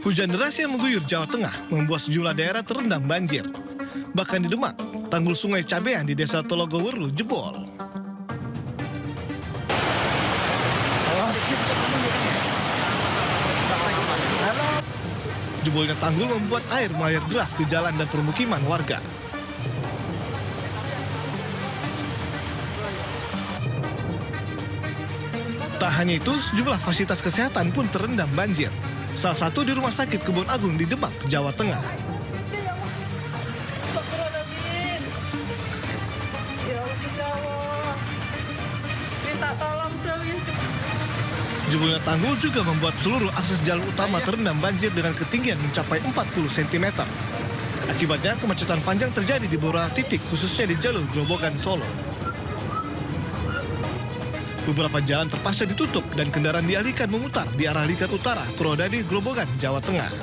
Hujan deras yang mengguyur Jawa Tengah membuat sejumlah daerah terendam banjir. Bahkan di Demak, tanggul sungai Cabean di desa Tologoweru jebol. Jebolnya tanggul membuat air mengalir deras ke jalan dan permukiman warga. Tak hanya itu, sejumlah fasilitas kesehatan pun terendam banjir. Salah satu di Rumah Sakit Kebon Agung di Demak, Jawa Tengah. Jebolnya tanggul juga membuat seluruh akses jalur utama terendam banjir dengan ketinggian mencapai 40 cm. Akibatnya kemacetan panjang terjadi di beberapa titik, khususnya di jalur Grobogan Solo. Beberapa jalan terpaksa ditutup dan kendaraan dialihkan memutar di arah Likat Utara, Purwodadi, Grobogan, Jawa Tengah.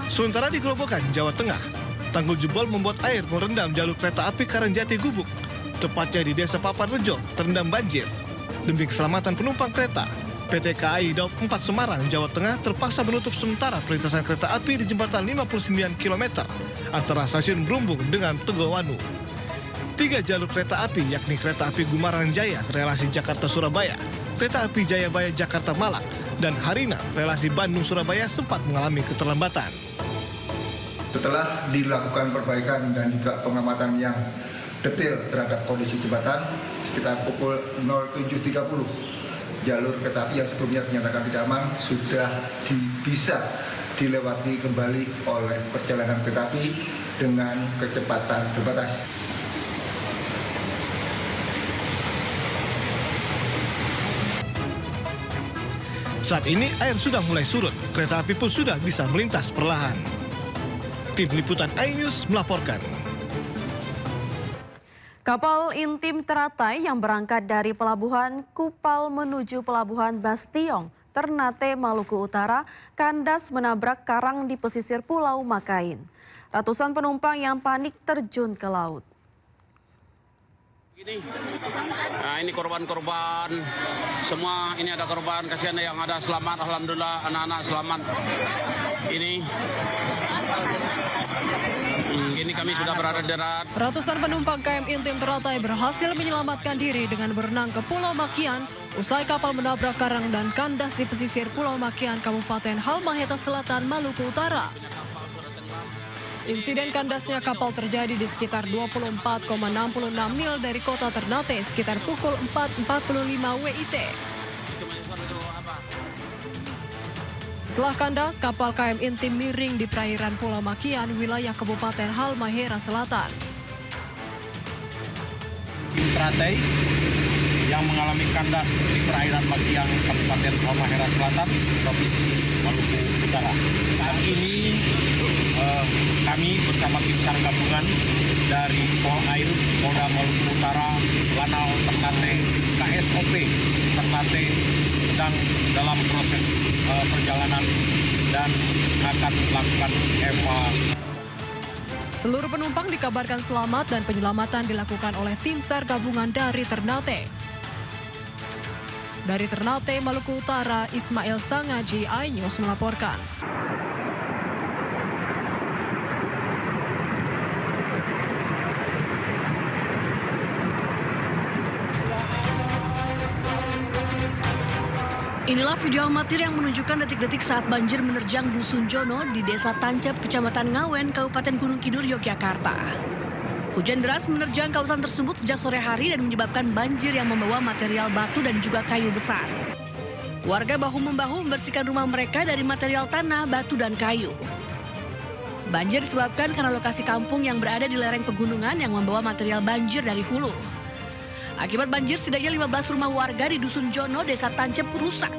Sementara di Grobogan, Jawa Tengah, tanggul jebol membuat air merendam jalur kereta api Karangjati Gubuk, tepatnya di Desa Papanrejo, terendam banjir. Demi keselamatan penumpang kereta, PT KAI Daup 4 Semarang, Jawa Tengah terpaksa menutup sementara perlintasan kereta api di jembatan 59 km antara stasiun Brumbung dengan Tegowanu. 3 jalur kereta api, yakni kereta api Gumarang Jaya relasi Jakarta-Surabaya, kereta api Jayabaya Jakarta-Malang, dan Harina relasi Bandung-Surabaya sempat mengalami keterlambatan. Setelah dilakukan perbaikan dan juga pengamatan yang detail terhadap kondisi jembatan, sekitar pukul 07.30, jalur kereta api yang sebelumnya dinyatakan tidak aman sudah bisa dilewati kembali oleh perjalanan kereta api dengan kecepatan terbatas. Saat ini air sudah mulai surut, kereta api pun sudah bisa melintas perlahan. Tim Liputan iNews melaporkan. Kapal intim teratai yang berangkat dari Pelabuhan Kupal menuju Pelabuhan Bastiong, Ternate, Maluku Utara, kandas menabrak karang di pesisir Pulau Makain. Ratusan penumpang yang panik terjun ke laut. Ini korban-korban, semua ini ada korban, kasihan yang ada selamat, alhamdulillah anak-anak selamat. Ini kami sudah berada di darat. Ratusan penumpang KM Intim Teratai berhasil menyelamatkan diri dengan berenang ke Pulau Makian usai kapal menabrak karang dan kandas di pesisir Pulau Makian, Kabupaten Halmahera Selatan, Maluku Utara. Insiden kandasnya kapal terjadi di sekitar 24,66 mil dari kota Ternate sekitar pukul 4.45 WIT. Setelah kandas, kapal KM Intim miring di perairan Pulau Makian, wilayah Kabupaten Halmahera Selatan. Tim Teratai yang mengalami kandas di perairan Makian, Kabupaten Halmahera Selatan, Provinsi Maluku Utara. Saat ini kami bersama tim SAR gabungan dari Polair, Polda Maluku Utara, Lanal Ternate, KSOP Ternate sedang dalam proses perjalanan dan akan melakukan evakuasi. Seluruh penumpang dikabarkan selamat dan penyelamatan dilakukan oleh tim SAR gabungan dari Ternate. Dari Ternate, Maluku Utara, Ismail Sangaji, iNews melaporkan. Inilah video amatir yang menunjukkan detik-detik saat banjir menerjang Dusun Jono di Desa Tancep, Kecamatan Ngawen, Kabupaten Gunung Kidul, Yogyakarta. Hujan deras menerjang kawasan tersebut sejak sore hari dan menyebabkan banjir yang membawa material batu dan juga kayu besar. Warga bahu-membahu membersihkan rumah mereka dari material tanah, batu, dan kayu. Banjir disebabkan karena lokasi kampung yang berada di lereng pegunungan yang membawa material banjir dari hulu. Akibat banjir, setidaknya 15 rumah warga di Dusun Jono, Desa Tancep rusak.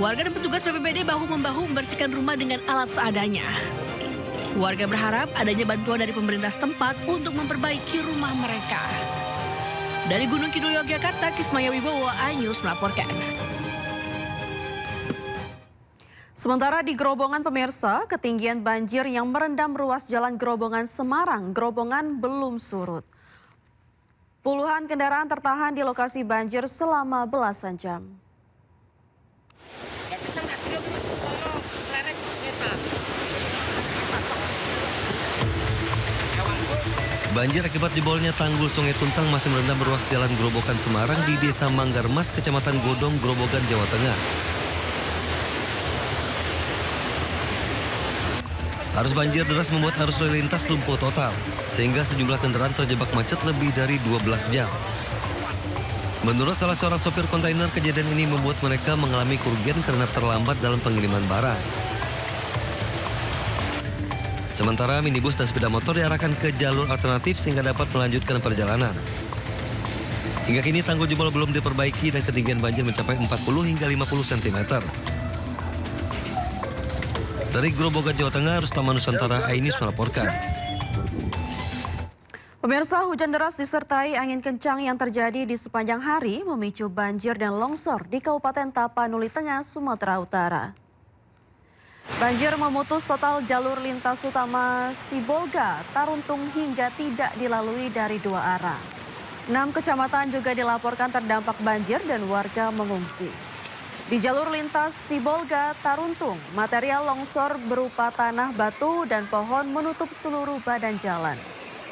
Warga dan petugas BPBD bahu-membahu membersihkan rumah dengan alat seadanya. Warga berharap adanya bantuan dari pemerintah setempat untuk memperbaiki rumah mereka. Dari Gunung Kidul, Yogyakarta, Kismaya Wibowo, iNews melaporkan. Sementara di Grobongan, pemirsa, ketinggian banjir yang merendam ruas jalan Grobongan Semarang, Grobongan belum surut. Puluhan kendaraan tertahan di lokasi banjir selama belasan jam. Banjir akibat jebolnya tanggul Sungai Tuntang masih merendam ruas jalan Grobogan Semarang di Desa Manggarmas, Kecamatan Godong, Grobogan, Jawa Tengah. Arus banjir deras membuat arus lalu lintas lumpuh total, sehingga sejumlah kendaraan terjebak macet lebih dari 12 jam. Menurut salah seorang sopir kontainer, kejadian ini membuat mereka mengalami kerugian karena terlambat dalam pengiriman barang. Sementara minibus dan sepeda motor diarahkan ke jalur alternatif sehingga dapat melanjutkan perjalanan. Hingga kini tanggul jebol belum diperbaiki dan ketinggian banjir mencapai 40 hingga 50 cm. Dari Grobogan, Jawa Tengah, Rustama Nusantara, Ainis melaporkan. Pemirsa, hujan deras disertai angin kencang yang terjadi di sepanjang hari memicu banjir dan longsor di Kabupaten Tapanuli Tengah, Sumatera Utara. Banjir memutus total jalur lintas utama Sibolga, Taruntung hingga tidak dilalui dari dua arah. 6 kecamatan juga dilaporkan terdampak banjir dan warga mengungsi. Di jalur lintas Sibolga, Taruntung, material longsor berupa tanah, batu, dan pohon menutup seluruh badan jalan.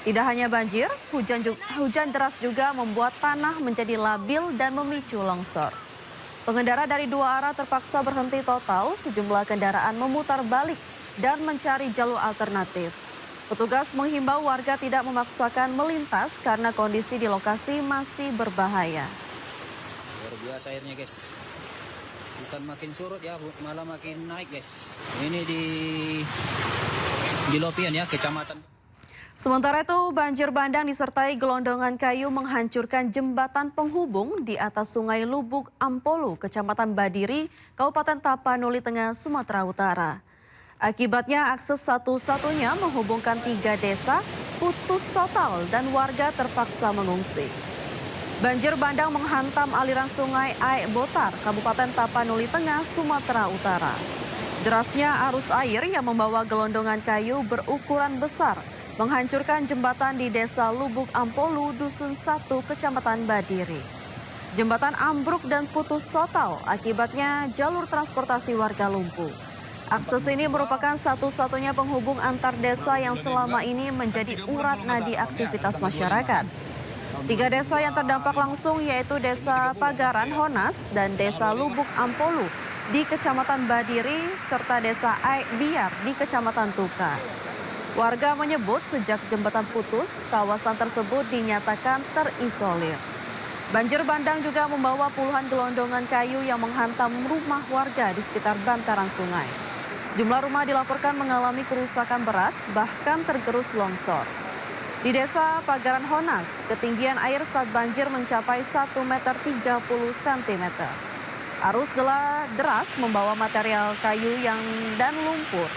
Tidak hanya banjir, hujan deras juga membuat tanah menjadi labil dan memicu longsor. Pengendara dari dua arah terpaksa berhenti total, sejumlah kendaraan memutar balik dan mencari jalur alternatif. Petugas menghimbau warga tidak memaksakan melintas karena kondisi di lokasi masih berbahaya. Luar biasa airnya, guys. Bukan makin surut ya, malah makin naik, guys. Ini di Lopian ya, kecamatan. Sementara itu, banjir bandang disertai gelondongan kayu menghancurkan jembatan penghubung di atas Sungai Lubuk Ampolu, Kecamatan Badiri, Kabupaten Tapanuli Tengah, Sumatera Utara. Akibatnya akses satu-satunya menghubungkan 3 desa putus total dan warga terpaksa mengungsi. Banjir bandang menghantam aliran sungai Aek Botar, Kabupaten Tapanuli Tengah, Sumatera Utara. Derasnya arus air yang membawa gelondongan kayu berukuran besar menghancurkan jembatan di Desa Lubuk Ampolu, Dusun 1, Kecamatan Badiri. Jembatan ambruk dan putus total, akibatnya jalur transportasi warga lumpuh. Akses ini merupakan satu-satunya penghubung antar desa yang selama ini menjadi urat nadi aktivitas masyarakat. 3 desa yang terdampak langsung yaitu Desa Pagaran Honas dan Desa Lubuk Ampolu di Kecamatan Badiri serta Desa Aek Biar di Kecamatan Tukar. Warga menyebut sejak jembatan putus, kawasan tersebut dinyatakan terisolir. Banjir bandang juga membawa puluhan gelondongan kayu yang menghantam rumah warga di sekitar bantaran sungai. Sejumlah rumah dilaporkan mengalami kerusakan berat, bahkan tergerus longsor. Di Desa Pagaran Honas, ketinggian air saat banjir mencapai 1,30 meter. Arus deras membawa material kayu dan lumpur